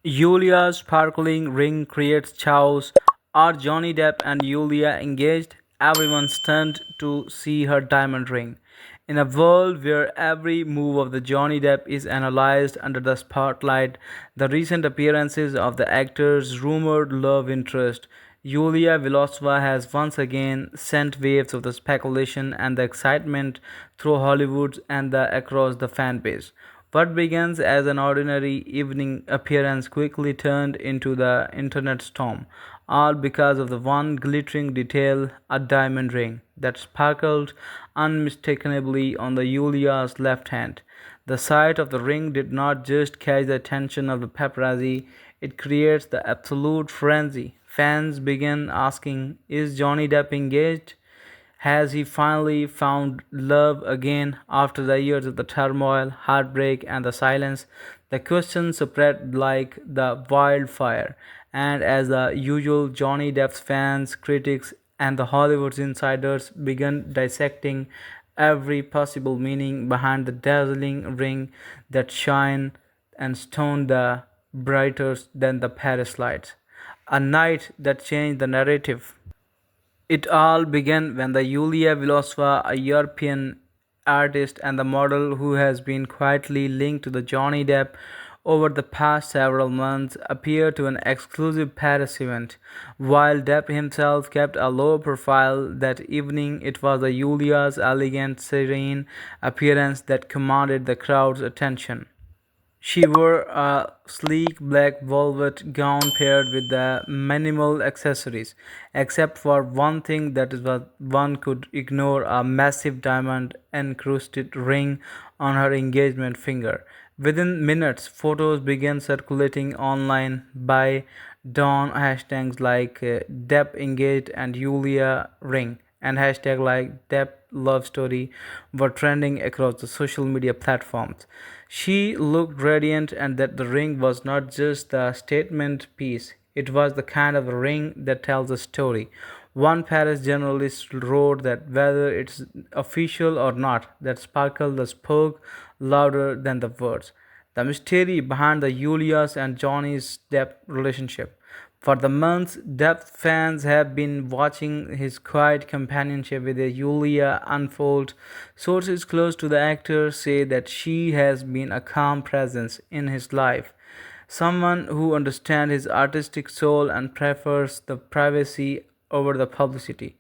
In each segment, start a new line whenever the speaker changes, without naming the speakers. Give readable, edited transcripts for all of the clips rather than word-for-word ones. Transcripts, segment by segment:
Yulia's sparkling ring creates chaos. Are Johnny Depp and Yulia engaged? Everyone stunned to see her diamond ring. In a world where every move of the Johnny Depp is analyzed under the spotlight, the recent appearances of the actor's rumored love interest, Yulia Vlasova, has once again sent waves of the speculation and the excitement through Hollywood and across the fan base. What begins as an ordinary evening appearance quickly turned into the internet storm, all because of the one glittering detail, a diamond ring that sparkled unmistakably on the Yulia's left hand. The sight of the ring did not just catch the attention of the paparazzi, it creates the absolute frenzy. Fans began asking, is Johnny Depp engaged? Has he finally found love again after the years of the turmoil, heartbreak, and the silence? The question spread like the wildfire, and as the usual, Johnny Depp's fans, critics, and the Hollywood's insiders began dissecting every possible meaning behind the dazzling ring that shone and shone the brighter than the Paris lights. A night that changed the narrative. It all began when the Yulia Vlasova, a European artist and the model who has been quietly linked to the Johnny Depp over the past several months, appeared to an exclusive Paris event. While Depp himself kept a low profile that evening, it was the Yulia's elegant, serene appearance that commanded the crowd's attention. She wore a sleek black velvet gown paired with the minimal accessories, except for one thing that is what one could ignore, a massive diamond encrusted ring on her engagement finger. Within minutes, photos began circulating online by dawn hashtags like Depp engaged and Yulia ring and hashtag like Depp love story were trending across the social media platforms. She looked radiant, and that the ring was not just the statement piece, it was the kind of ring that tells a story. One Paris journalist wrote that whether it's official or not, that sparkle that spoke louder than the words. The mystery behind the Julia's and Johnny's Depp relationship. For the months, Depp fans have been watching his quiet companionship with Yulia unfold. Sources close to the actor say that she has been a calm presence in his life, someone who understands his artistic soul and prefers the privacy over the publicity.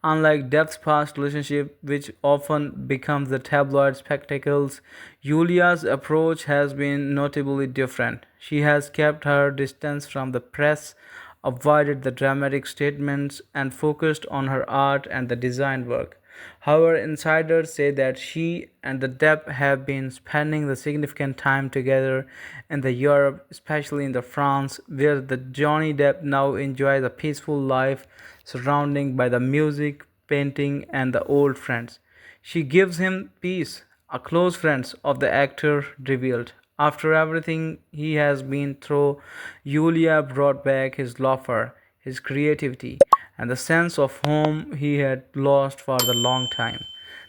Unlike Depp's past relationship, which often becomes the tabloid spectacles, Yulia's approach has been notably different. She has kept her distance from the press, avoided the dramatic statements, and focused on her art and the design work. However, insiders say that she and the Depp have been spending the significant time together in the Europe, especially in the France, where the Johnny Depp now enjoys a peaceful life surrounded by the music, painting, and the old friends. She gives him peace, a close friend of the actor revealed. After everything he has been through, Yulia brought back his laughter, his creativity, and the sense of home he had lost for the long time.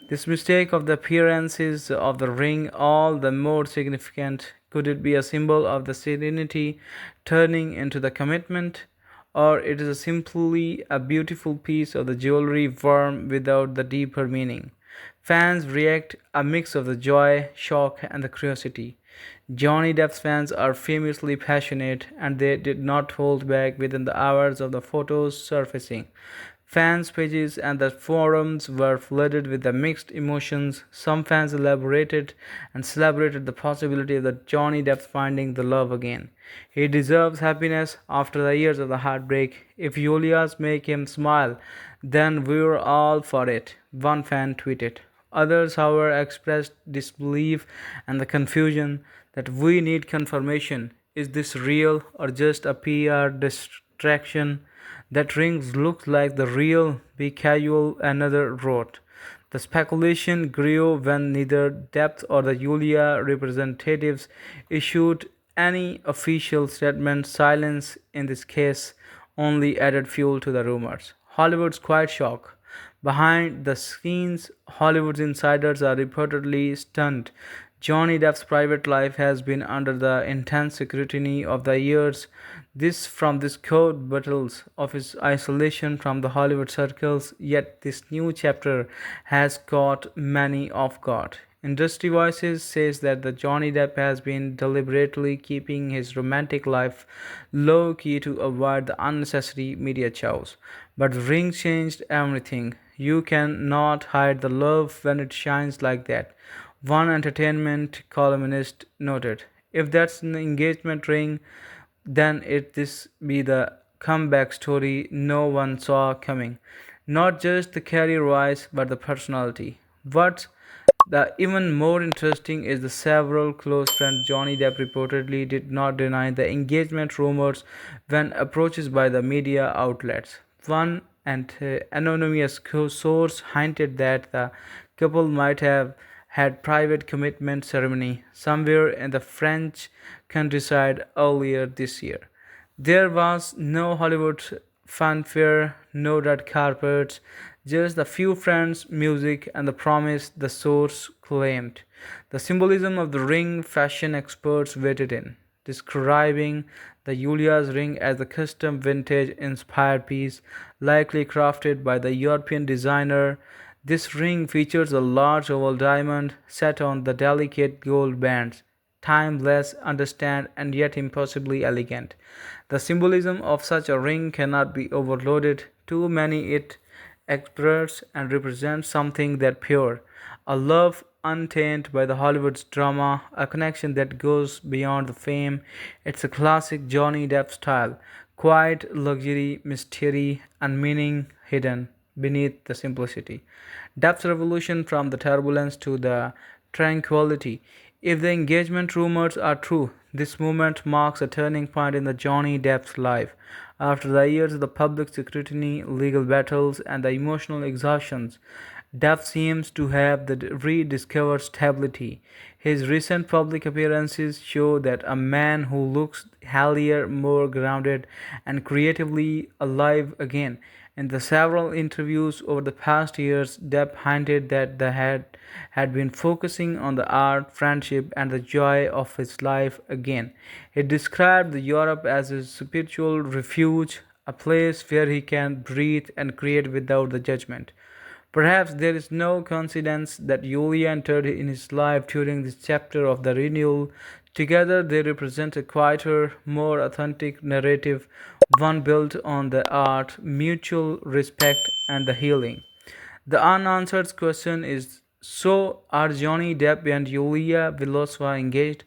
This mistake of the appearances of the ring all the more significant. Could it be a symbol of the serenity turning into the commitment? Or it is simply a beautiful piece of the jewelry worn without the deeper meaning. Fans react a mix of the joy, shock, and the curiosity. Johnny Depp's fans are famously passionate, and they did not hold back within the hours of the photos surfacing. Fans' pages and the forums were flooded with the mixed emotions. Some fans elaborated and celebrated the possibility of the Johnny Depp finding the love again. He deserves happiness after the years of the heartbreak. If Julia's make him smile, then we're all for it, one fan tweeted. Others, however, expressed disbelief and the confusion that we need confirmation. Is this real or just a PR distraction? That rings looks like the real, be casual, another wrote. The speculation grew when neither Depp or the Yulia representatives issued any official statement. Silence in this case only added fuel to the rumors. Hollywood's quiet shock. Behind the scenes, Hollywood's insiders are reportedly stunned. Johnny Depp's private life has been under the intense scrutiny of the years. This from this court battles of his isolation from the Hollywood circles, yet this new chapter has caught many off guard. Industry voices says that the Johnny Depp has been deliberately keeping his romantic life low key to avoid the unnecessary media chows. But Ring changed everything. You cannot hide the love when it shines like that. One entertainment columnist noted, "If that's an engagement ring, then it this be the comeback story no one saw coming. Not just the career wise, but the personality." What's the even more interesting is the several close friends Johnny Depp reportedly did not deny the engagement rumors when approached by the media outlets. One anonymous source hinted that the couple might have had private commitment ceremony somewhere in the French countryside earlier this year. There was no Hollywood fanfare, no red carpets, just a few friends, music, and the promise, the source claimed. The symbolism of the ring fashion experts weighed in, describing the Yulia's ring as a custom vintage inspired piece, likely crafted by the European designer. This ring features a large oval diamond set on the delicate gold bands, timeless, understand, and yet impossibly elegant. The symbolism of such a ring cannot be overloaded. Too many it express and represents something that pure, a love untainted by the Hollywood's drama, a connection that goes beyond the fame. It's a classic Johnny Depp style, quiet luxury, mystery, and meaning hidden beneath the simplicity. Depp's revolution from the turbulence to the tranquility. If the engagement rumors are true, this moment marks a turning point in the Johnny Depp's life. After the years of the public scrutiny, legal battles, and the emotional exhaustions, Depp seems to have rediscovered stability. His recent public appearances show that a man who looks healthier, more grounded, and creatively alive again. In the several interviews over the past years, Depp hinted that the had been focusing on the art, friendship, and the joy of his life again. He described Europe as his spiritual refuge, a place where he can breathe and create without the judgment. Perhaps there is no coincidence that Yulia entered in his life during this chapter of the renewal. Together, they represent a quieter, more authentic narrative, one built on the art, mutual respect, and the healing. The unanswered question is, so are Johnny Depp and Yulia Vlasova engaged?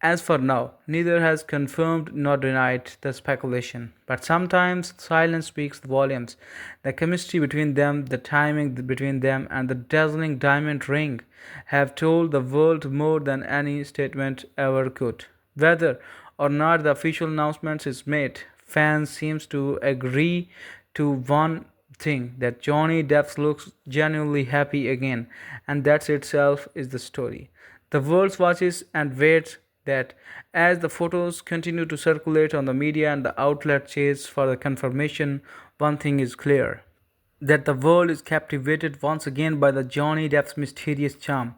As for now, neither has confirmed nor denied the speculation. But sometimes silence speaks volumes. The chemistry between them, the timing between them, and the dazzling diamond ring have told the world more than any statement ever could. Whether or not the official announcement is made, fans seems to agree to one thing, that Johnny Depp looks genuinely happy again, and that itself is the story. The world watches and waits that as the photos continue to circulate on the media and the outlet chase for the confirmation, one thing is clear, that the world is captivated once again by the Johnny Depp's mysterious charm.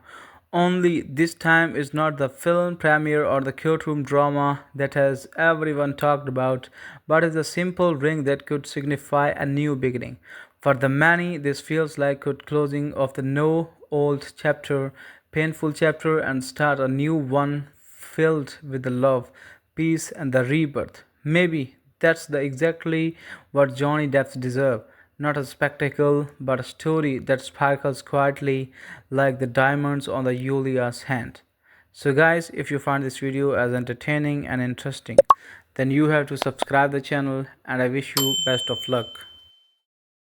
Only this time is not the film premiere or the courtroom drama that has everyone talked about, but is a simple ring that could signify a new beginning. For the many, this feels like good closing of the no old chapter, painful chapter, and start a new one filled with the love, peace, and the rebirth. Maybe that's the exactly what Johnny Depp deserves. Not a spectacle, but a story that sparkles quietly like the diamonds on the Yulia's hand. So guys, if you find this video as entertaining and interesting, then you have to subscribe the channel, and I wish you best of luck.